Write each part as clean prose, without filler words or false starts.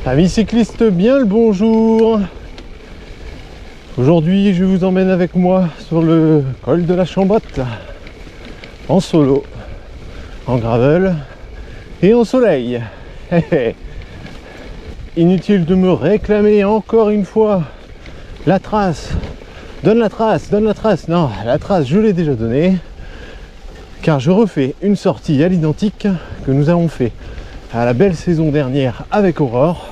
Amis cyclistes, bien le bonjour. Aujourd'hui je vous emmène avec moi sur le col de la Chambotte, en solo, en gravel et en soleil. Inutile de me réclamer encore une fois la trace. Donne la trace, donne la trace. Non, la trace je l'ai déjà donnée, car je refais une sortie à l'identique que nous avons fait à la belle saison dernière avec Aurore,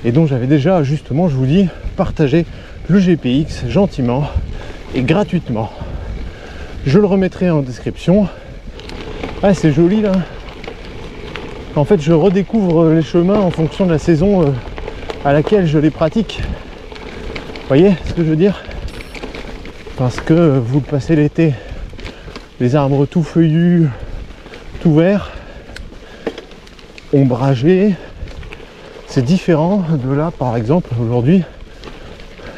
et dont j'avais déjà, justement, je vous dis, partagé le GPX gentiment et gratuitement. Je le remettrai en description. Ah, c'est joli là. En fait, je redécouvre les chemins en fonction de la saison à laquelle je les pratique. Vous voyez ce que je veux dire? Parce que vous passez l'été, les arbres tout feuillus, tout verts, ombragés, c'est différent de là. Par exemple, aujourd'hui,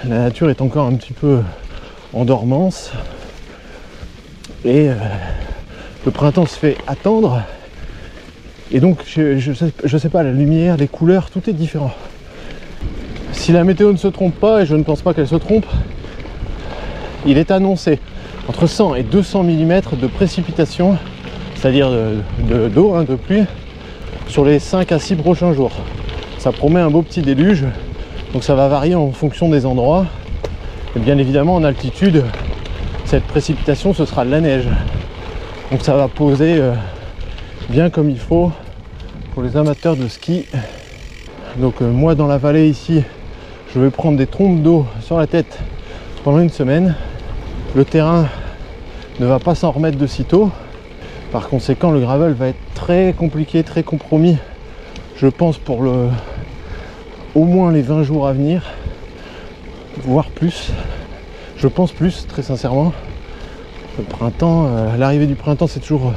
la nature est encore un petit peu en dormance et le printemps se fait attendre, et donc je sais pas, la lumière, les couleurs, tout est différent. Si la météo ne se trompe pas, et je ne pense pas qu'elle se trompe, il est annoncé entre 100 et 200 mm de précipitations, c'est-à-dire d'eau, de pluie, sur les 5 à 6 prochains jours. Ça promet un beau petit déluge, donc ça va varier en fonction des endroits. Et bien évidemment, en altitude, cette précipitation, ce sera de la neige. Donc ça va poser bien comme il faut pour les amateurs de ski. Donc moi, dans la vallée ici, je vais prendre des trompes d'eau sur la tête pendant une semaine. Le terrain ne va pas s'en remettre de sitôt. Par conséquent, le gravel va être très compliqué, très compromis, je pense, pour au moins les 20 jours à venir, voire plus. Je pense plus, très sincèrement. Le printemps, l'arrivée du printemps, c'est toujours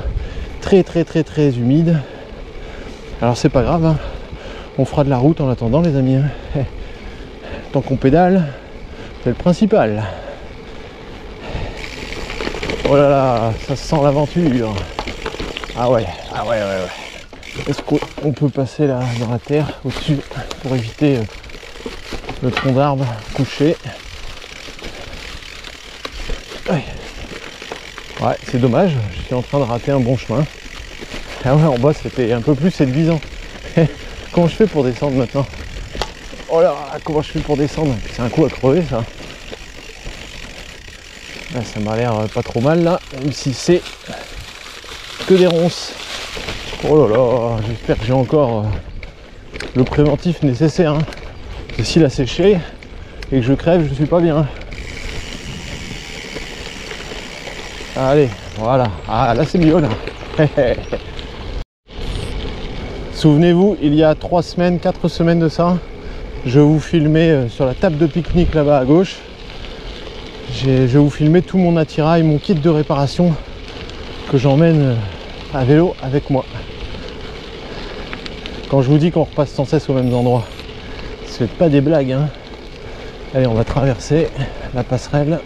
très humide. Alors c'est pas grave, hein. On fera de la route en attendant, les amis, hein. Tant qu'on pédale, c'est le principal. Oh là là, ça sent l'aventure. Ah ouais. Est-ce qu'on peut passer là dans la terre au-dessus pour éviter le tronc d'arbre couché? Ouais, c'est dommage, je suis en train de rater un bon chemin. Ah ouais, en bas c'était un peu plus séduisant. Comment je fais pour descendre maintenant? Oh là, comment je fais pour descendre? C'est un coup à crever ça. Là, ça m'a l'air pas trop mal là, même si c'est que des ronces. Oh là là, j'espère que j'ai encore le préventif nécessaire, hein. Et s'il a séché et que je crève, je suis pas bien. Allez, voilà. Ah là c'est mieux là. Souvenez-vous, il y a 3 semaines, 4 semaines de ça, je vous filmais sur la table de pique-nique là-bas à gauche. Je vous filmais tout mon attirail, mon kit de réparation que j'emmène à vélo avec moi. Quand je vous dis qu'on repasse sans cesse aux mêmes endroits, c'est pas des blagues, hein. Allez, on va traverser la passerelle.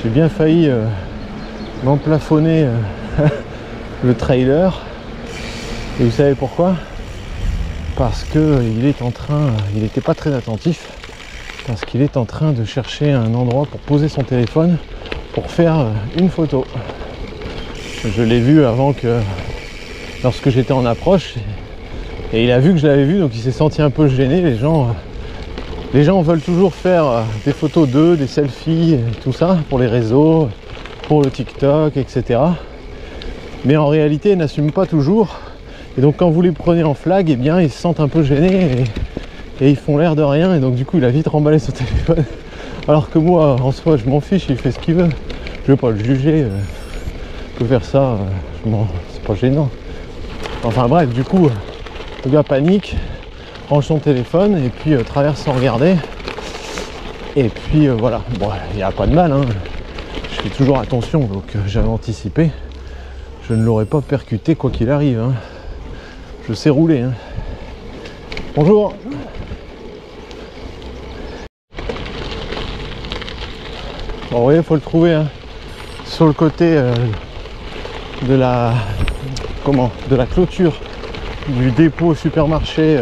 J'ai bien failli m'emplafonner le trailer. Et vous savez pourquoi? Parce que il n'était pas très attentif, parce qu'il est en train de chercher un endroit pour poser son téléphone pour faire une photo. Je l'ai vu avant que, lorsque j'étais en approche, et il a vu que je l'avais vu, donc il s'est senti un peu gêné. Les gens veulent toujours faire des photos d'eux, des selfies, et tout ça, pour les réseaux, pour le TikTok, etc. Mais en réalité, ils n'assument pas toujours. Et donc quand vous les prenez en flag, eh bien ils se sentent un peu gênés et ils font l'air de rien. Et donc du coup, il a vite remballé son téléphone. Alors que moi, en soi, je m'en fiche, il fait ce qu'il veut. Je vais pas le juger. Je peux faire ça, c'est pas gênant. Enfin bref, du coup, le gars panique, range son téléphone et puis traverse sans regarder. Et puis voilà, bon, il n'y a pas de mal, hein. Je fais toujours attention, donc j'avais anticipé. Je ne l'aurais pas percuté quoi qu'il arrive, hein. Je sais rouler, hein. Bonjour. Bon, vous voyez, il faut le trouver, hein. Sur le côté de la clôture du dépôt supermarché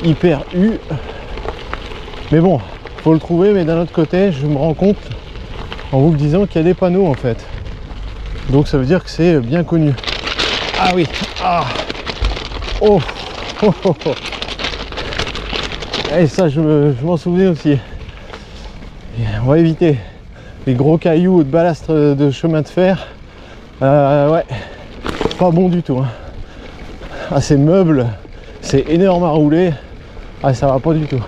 hyper U. Mais bon, faut le trouver, mais d'un autre côté, je me rends compte en vous le disant qu'il y a des panneaux en fait. Donc ça veut dire que c'est bien connu. Ah oui, ah, oh, oh, oh, oh. Et ça, je m'en souviens aussi. Et on va éviter les gros cailloux de ballast de chemin de fer. Ouais, pas bon du tout. Hein. Ah, ces meubles, c'est énorme à rouler. Ah, ça va pas du tout.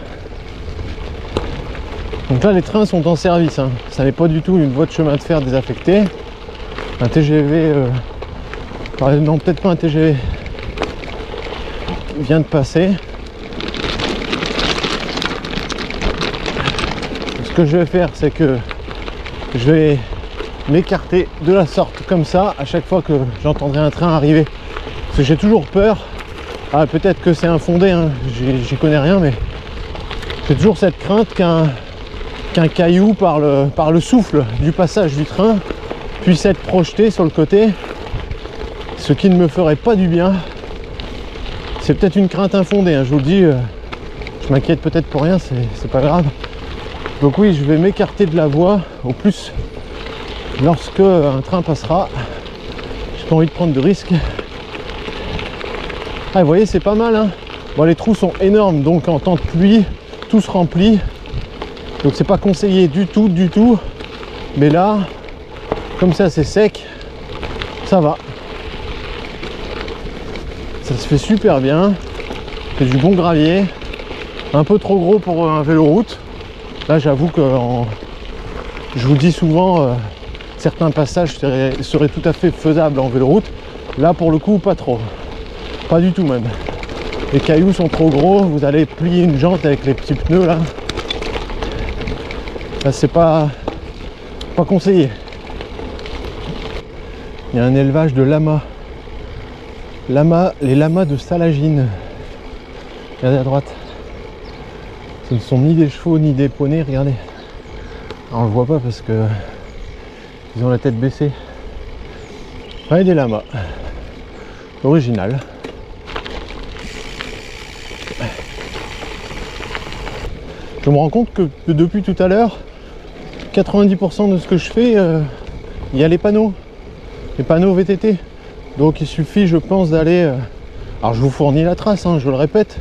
Donc là, les trains sont en service. Hein. Ça n'est pas du tout une voie de chemin de fer désaffectée. Un TGV, non, peut-être pas un TGV, vient de passer. Ce que je vais faire, c'est que je vais m'écarter de la sorte comme ça à chaque fois que j'entendrai un train arriver. Parce que j'ai toujours peur. Ah, peut-être que c'est infondé, hein, j'y connais rien, mais j'ai toujours cette crainte qu'un caillou par le souffle du passage du train puisse être projeté sur le côté, ce qui ne me ferait pas du bien. C'est peut-être une crainte infondée, hein, je vous le dis, je m'inquiète peut-être pour rien, c'est pas grave. Donc oui, je vais m'écarter de la voie au plus lorsque un train passera. J'ai pas envie de prendre de risques. Ah, vous voyez, c'est pas mal, hein. Bon, les trous sont énormes, donc en temps de pluie, tout se remplit. Donc c'est pas conseillé du tout. Mais là, comme ça c'est sec, ça va. Ça se fait super bien. C'est du bon gravier. Un peu trop gros pour un vélo route. Là, j'avoue que je vous dis souvent, certains passages seraient tout à fait faisables en vélo route. Là, pour le coup, pas trop. Pas du tout même. Les cailloux sont trop gros. Vous allez plier une jante avec les petits pneus là. Là, c'est pas conseillé. Il y a un élevage de lamas. Les lamas de Salagine. Regardez à droite. Ce ne sont ni des chevaux ni des poneys, regardez. Alors, on le voit pas parce que ils ont la tête baissée. Ouais, des lamas. Original. Je me rends compte que depuis tout à l'heure, 90% de ce que je fais, il y a les panneaux VTT. Donc il suffit, je pense, d'aller... alors je vous fournis la trace, hein, je le répète,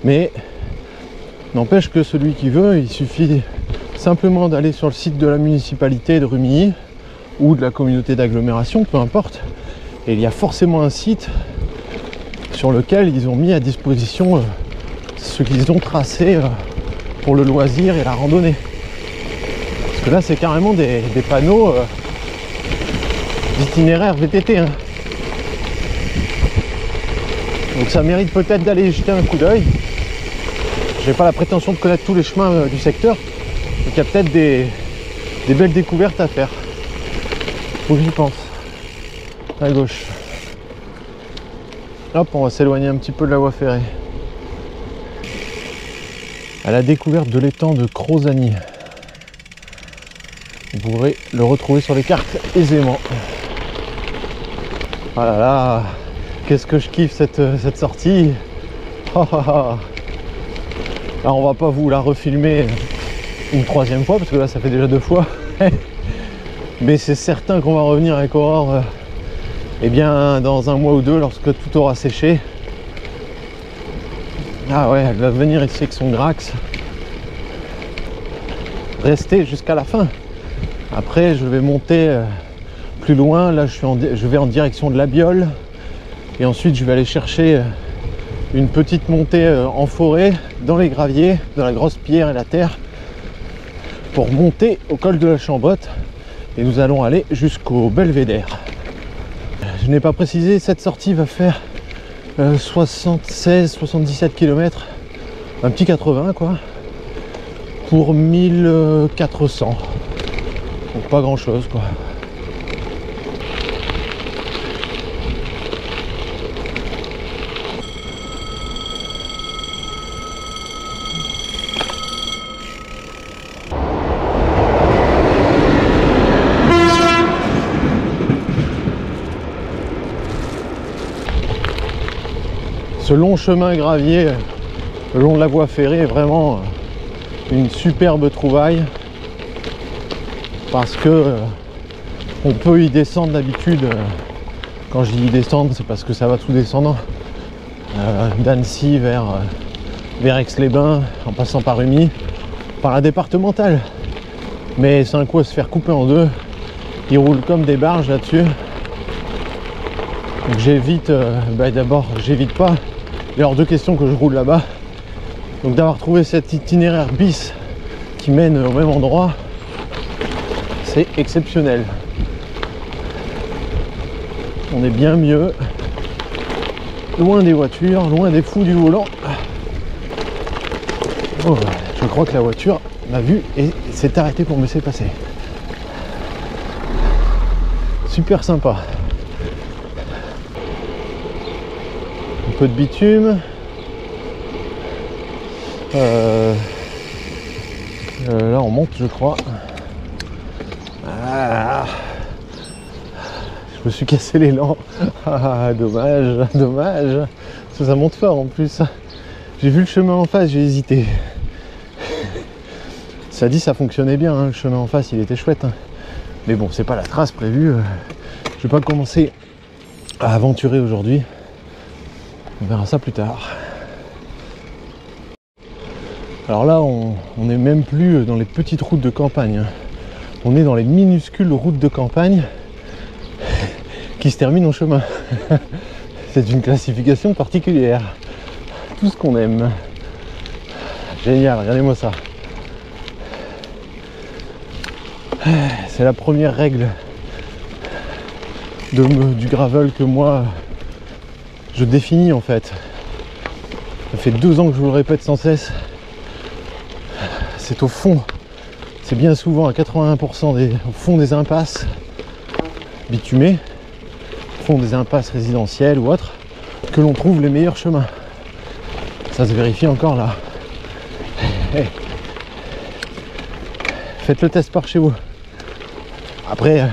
mais n'empêche que celui qui veut, il suffit simplement d'aller sur le site de la municipalité de Rumilly ou de la communauté d'agglomération, peu importe. Et il y a forcément un site sur lequel ils ont mis à disposition ce qu'ils ont tracé pour le loisir et la randonnée. Parce que là, c'est carrément des panneaux d'itinéraire VTT. Hein. Donc ça mérite peut-être d'aller jeter un coup d'œil. J'ai pas la prétention de connaître tous les chemins du secteur. Donc il y a peut-être des belles découvertes à faire. Faut que j'y pense. À gauche. Hop, on va s'éloigner un petit peu de la voie ferrée. À la découverte de l'étang de Crozagny. Vous pourrez le retrouver sur les cartes aisément. Oh là là, qu'est-ce que je kiffe cette sortie. Oh, oh, oh. Alors on va pas vous la refilmer une troisième fois parce que là ça fait déjà 2 fois. Mais c'est certain qu'on va revenir avec Aurore eh bien dans 1 mois ou 2 lorsque tout aura séché. Ah ouais, elle va venir ici avec son Grax. Rester jusqu'à la fin. Après je vais monter plus loin. Là je vais en direction de la Biole. Et ensuite je vais aller chercher une petite montée en forêt, dans les graviers, dans la grosse pierre et la terre, pour monter au col de la Chambotte. Et nous allons aller jusqu'au Belvédère. Je n'ai pas précisé, cette sortie va faire 76-77 km, un petit 80 quoi, pour 1400. Donc pas grand chose quoi. ce long chemin gravier le long de la voie ferrée est vraiment une superbe trouvaille, parce que on peut y descendre d'habitude. Quand je dis y descendre, c'est parce que ça va tout descendant d'Annecy vers Aix-les-Bains, en passant par Rumi, par la départementale. Mais c'est un coup à se faire couper en deux. Ils roulent comme des barges là-dessus. Donc j'évite, d'abord j'évite pas. Il y a hors de question que je roule là-bas. Donc d'avoir trouvé cet itinéraire bis qui mène au même endroit, c'est exceptionnel. On est bien mieux. Loin des voitures, loin des fous du volant. Oh, je crois que la voiture m'a vu et s'est arrêtée pour me laisser passer. Super sympa. Un peu de bitume. Là on monte, je crois. Ah, je me suis cassé l'élan. Ah, dommage, dommage. Parce que ça monte fort en plus. J'ai vu le chemin en face, j'ai hésité. Ça dit, ça fonctionnait bien, hein, le chemin en face, il était chouette. Hein. Mais bon, c'est pas la trace prévue. Je vais pas commencer à aventurer aujourd'hui. On verra ça plus tard. Alors là, on n'est même plus dans les petites routes de campagne. Hein. On est dans les minuscules routes de campagne qui se terminent en chemin. C'est une classification particulière. Tout ce qu'on aime. Génial, regardez-moi ça. C'est la première règle du gravel que moi je définis en fait. Ça fait 2 ans que je vous le répète sans cesse. C'est au fond, c'est bien souvent à 81% au fond des impasses bitumées, au fond des impasses résidentielles ou autres, que l'on trouve les meilleurs chemins. Ça se vérifie encore là. Hey. Faites le test par chez vous. Après,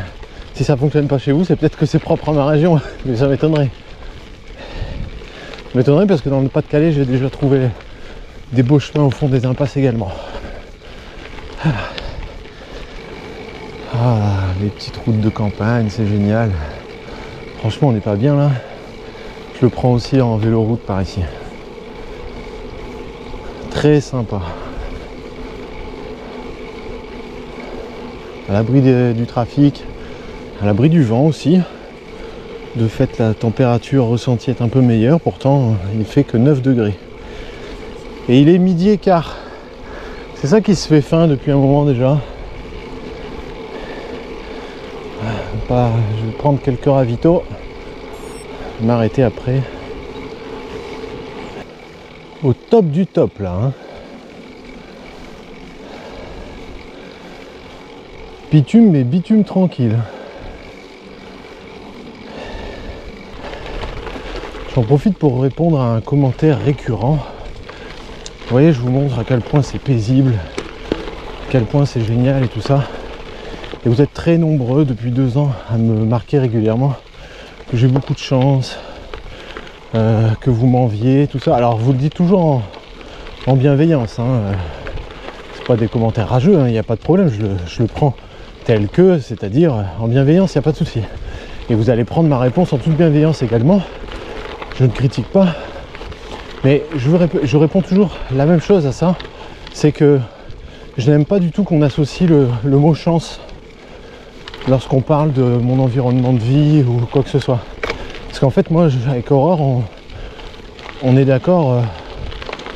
si ça fonctionne pas chez vous, c'est peut-être que c'est propre à ma région, mais ça m'étonnerait. Ça m'étonnerait parce que dans le Pas-de-Calais, j'ai déjà trouvé des beaux chemins au fond des impasses également. Ah, les petites routes de campagne, c'est génial. Franchement, on n'est pas bien là. Je le prends aussi en véloroute par ici. Très sympa. À l'abri du trafic, à l'abri du vent aussi. De fait, la température ressentie est un peu meilleure, pourtant il ne fait que 9 degrés. Et il est 12h15. C'est ça qui se fait faim depuis un moment déjà. Je vais prendre quelques ravitaux, m'arrêter après. Au top du top là. Hein. Bitume, mais bitume tranquille. J'en profite pour répondre à un commentaire récurrent. Vous voyez, je vous montre à quel point c'est paisible, à quel point c'est génial et tout ça. Et vous êtes très nombreux depuis 2 ans à me marquer régulièrement que j'ai beaucoup de chance, que vous m'enviez, tout ça. Alors vous le dites toujours en bienveillance, hein. C'est pas des commentaires rageux, il n'y a pas de problème, je le prends tel que, c'est-à-dire en bienveillance, il n'y a pas de souci. Et vous allez prendre ma réponse en toute bienveillance également. Je ne critique pas, mais je réponds toujours la même chose à ça, c'est que je n'aime pas du tout qu'on associe le mot chance lorsqu'on parle de mon environnement de vie ou quoi que ce soit. Parce qu'en fait, moi, avec Aurore, on est d'accord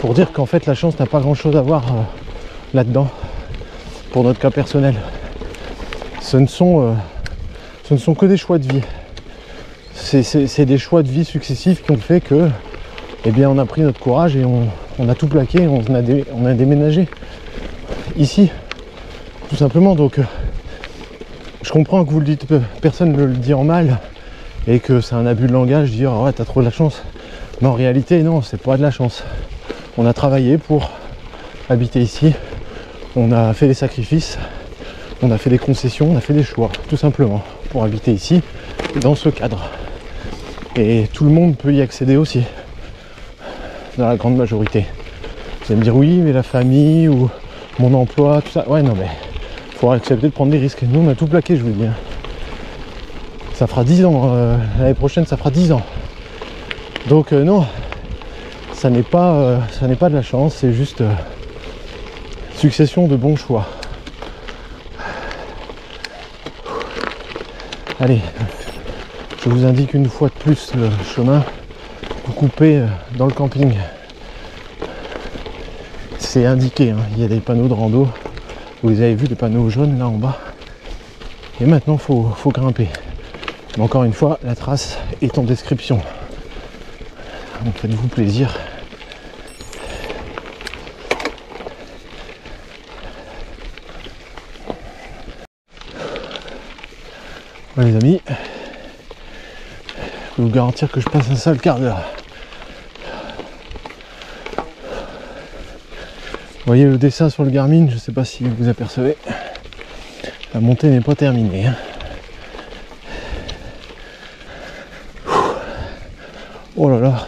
pour dire qu'en fait, la chance n'a pas grand-chose à voir là-dedans, pour notre cas personnel. Ce ne sont que des choix de vie. C'est des choix de vie successifs qui ont fait que, eh bien, on a pris notre courage et on a tout plaqué, on a déménagé ici, tout simplement. Donc, je comprends que vous le dites, personne ne le dit en mal, et que c'est un abus de langage de dire ouais, t'as trop de la chance. Mais en réalité, non, c'est pas de la chance. On a travaillé pour habiter ici, on a fait des sacrifices, on a fait des concessions, on a fait des choix, tout simplement, pour habiter ici, dans ce cadre. Et tout le monde peut y accéder aussi. dans la grande majorité. Vous allez me dire oui, mais la famille ou mon emploi, tout ça. Ouais, non, mais il faut accepter de prendre des risques. Nous, on a tout plaqué, je vous dis. Ça fera 10 ans. L'année prochaine, ça fera 10 ans. Donc, non, ça n'est pas de la chance, c'est juste succession de bons choix. Allez, je vous indique une fois de plus le chemin. Vous coupez dans le camping. C'est indiqué, hein. Il y a des panneaux de rando. Vous les avez vus, les panneaux jaunes là en bas. Et maintenant, faut grimper. Mais encore une fois, la trace est en description. Donc faites-vous plaisir. Ouais, les amis, je peux vous garantir que je passe un sale quart d'heure. Vous voyez le dessin sur le Garmin, je ne sais pas si vous apercevez. La montée n'est pas terminée. Oh là là,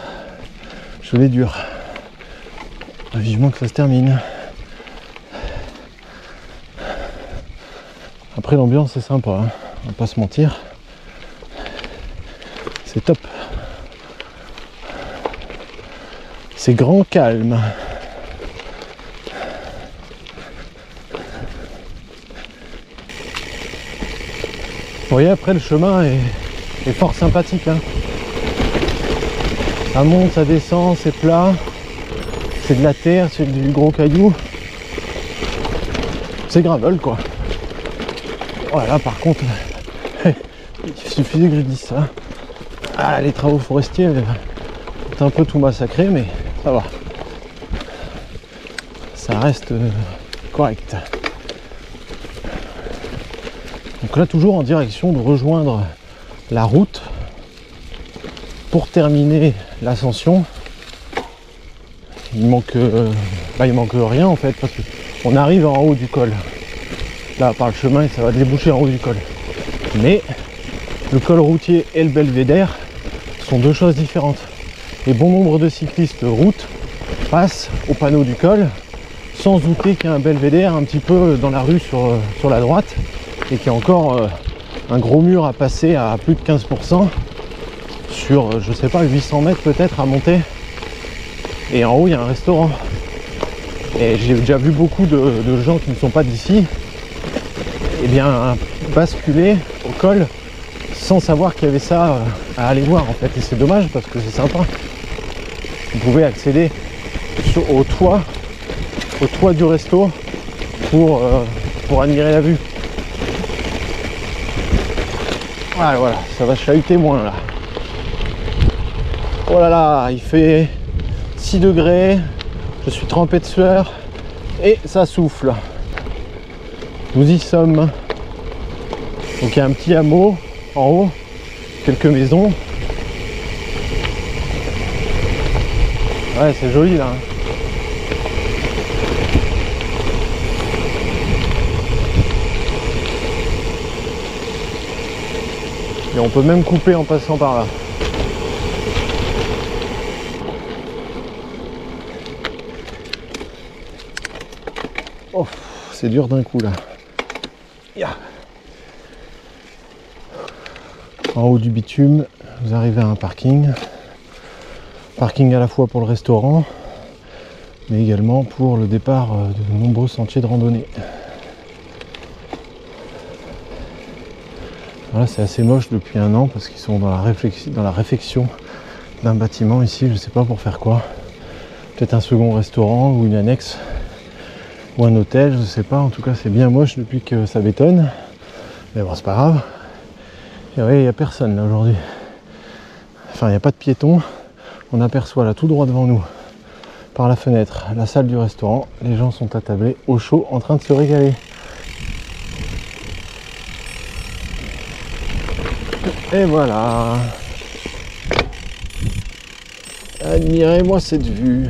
je l'ai dur. Vivement que ça se termine. Après l'ambiance c'est sympa, hein. On va pas se mentir. C'est top. C'est grand calme. Vous voyez, après le chemin est fort sympathique, hein. Ça monte, ça descend, c'est plat. C'est de la terre, c'est du gros caillou. C'est gravel quoi. Voilà, par contre, il suffisait que je dise ça. Ah, les travaux forestiers ont un peu tout massacré, mais ça va. Ça reste correct. Donc là, toujours en direction de rejoindre la route pour terminer l'ascension. Il manque rien en fait, parce qu'on arrive en haut du col. Là, par le chemin, ça va déboucher en haut du col. Mais le col routier et le belvédère sont deux choses différentes. Et bon nombre de cyclistes route passent au panneau du col sans douter qu'il y a un belvédère un petit peu dans la rue sur la droite et qu'il y a encore un gros mur à passer à plus de 15% sur, je sais pas, 800 mètres peut-être à monter. Et en haut, il y a un restaurant. Et j'ai déjà vu beaucoup de gens qui ne sont pas d'ici, eh bien, basculer au col sans savoir qu'il y avait ça à aller voir en fait. Et c'est dommage parce que c'est sympa. Vous pouvez accéder au toit du resto pour admirer la vue. Ah, voilà, ça va chahuter moins là. Oh là là, il fait 6 degrés, je suis trempé de sueur et ça souffle. Nous y sommes. Donc il y a un petit hameau en haut, quelques maisons. Ouais, c'est joli là. Et on peut même couper en passant par là. Oh, c'est dur d'un coup là. Yeah. En haut du bitume, vous arrivez à un parking. Parking à la fois pour le restaurant, mais également pour le départ de nombreux sentiers de randonnée. Voilà, c'est assez moche depuis un an parce qu'ils sont dans la réfection d'un bâtiment ici, je ne sais pas pour faire quoi. Peut-être un second restaurant ou une annexe ou un hôtel, je ne sais pas. En tout cas, c'est bien moche depuis que ça bétonne. Mais bon, c'est pas grave. Et oui, il n'y a personne là aujourd'hui. Enfin, il n'y a pas de piétons. On aperçoit là tout droit devant nous, par la fenêtre, la salle du restaurant. Les gens sont attablés au chaud en train de se régaler. Et voilà. Admirez-moi cette vue.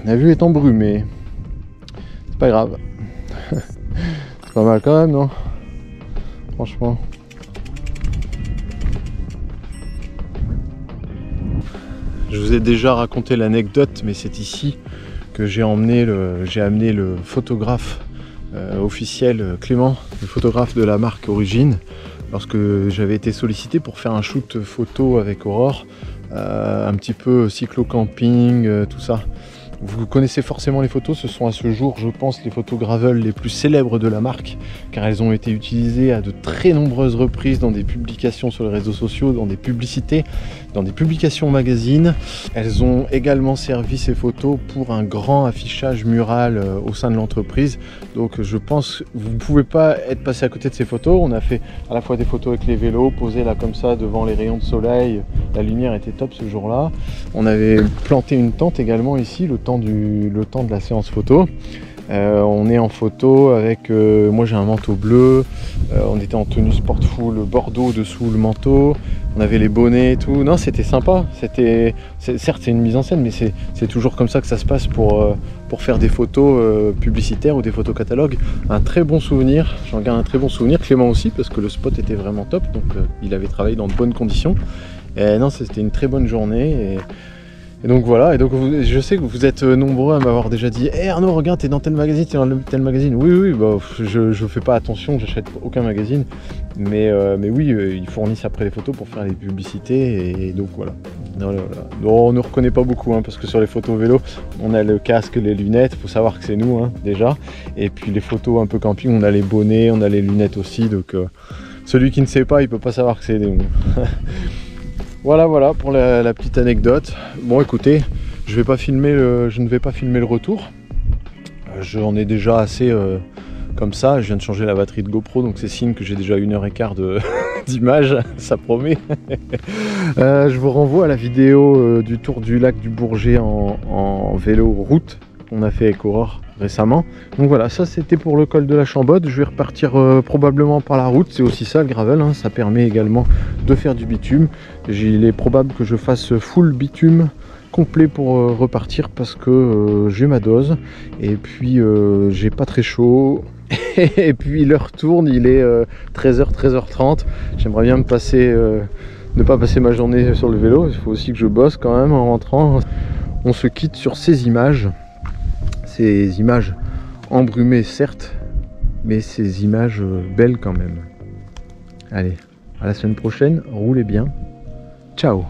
La vue est embrumée. C'est pas grave. C'est pas mal quand même, non? Franchement. Je vous ai déjà raconté l'anecdote, mais c'est ici que j'ai amené le photographe officiel, Clément, le photographe de la marque Origine, lorsque j'avais été sollicité pour faire un shoot photo avec Aurore, un petit peu cyclo-camping, tout ça. Vous connaissez forcément les photos, ce sont à ce jour, je pense, les photos gravel les plus célèbres de la marque, car elles ont été utilisées à de très nombreuses reprises dans des publications sur les réseaux sociaux, dans des publicités, dans des publications magazines. Elles ont également servi, ces photos, pour un grand affichage mural au sein de l'entreprise. Donc je pense que vous ne pouvez pas être passé à côté de ces photos. On a fait à la fois des photos avec les vélos, posés là comme ça devant les rayons de soleil. La lumière était top ce jour-là. On avait planté une tente également ici, le temps de la séance photo. On est en photo avec, moi j'ai un manteau bleu, on était en tenue sport full bordeaux dessous le manteau, on avait les bonnets et tout. Non, c'était sympa, certes c'est une mise en scène, mais c'est toujours comme ça que ça se passe pour faire des photos publicitaires ou des photos catalogues. Un très bon souvenir, j'en garde un très bon souvenir. Clément aussi, parce que le spot était vraiment top, donc il avait travaillé dans de bonnes conditions. Et non, c'était une très bonne journée. Et donc voilà, et donc je sais que vous êtes nombreux à m'avoir déjà dit hey Arnaud, regarde, t'es dans tel magazine, t'es dans tel magazine. Oui, bah, je fais pas attention, j'achète aucun magazine, mais oui, ils fournissent après les photos pour faire les publicités, et donc voilà. Non, on ne reconnaît pas beaucoup, hein, parce que sur les photos vélo, on a le casque, les lunettes, faut savoir que c'est nous, hein, déjà, et puis les photos un peu camping, on a les bonnets, on a les lunettes aussi, donc celui qui ne sait pas, il peut pas savoir que c'est nous. Voilà pour la petite anecdote. Bon, écoutez, je ne vais pas filmer le retour. J'en ai déjà assez comme ça. Je viens de changer la batterie de GoPro, donc c'est signe que j'ai déjà 1h15 d'image, ça promet. Je vous renvoie à la vidéo du tour du lac du Bourget en vélo route qu'on a fait avec Aurore récemment. Donc voilà, ça c'était pour le col de la Chambotte. Je vais repartir probablement par la route, c'est aussi ça le gravel, hein. Ça permet également de faire du bitume. Il est probable que je fasse full bitume complet pour repartir, parce que j'ai ma dose, et puis j'ai pas très chaud. Et puis l'heure tourne, il est 13h, 13h30. J'aimerais bien ne pas passer ma journée sur le vélo. Il faut aussi que je bosse quand même en rentrant. On se quitte sur ces images embrumées certes, mais ces images belles quand même. Allez, à la semaine prochaine, roulez bien, ciao.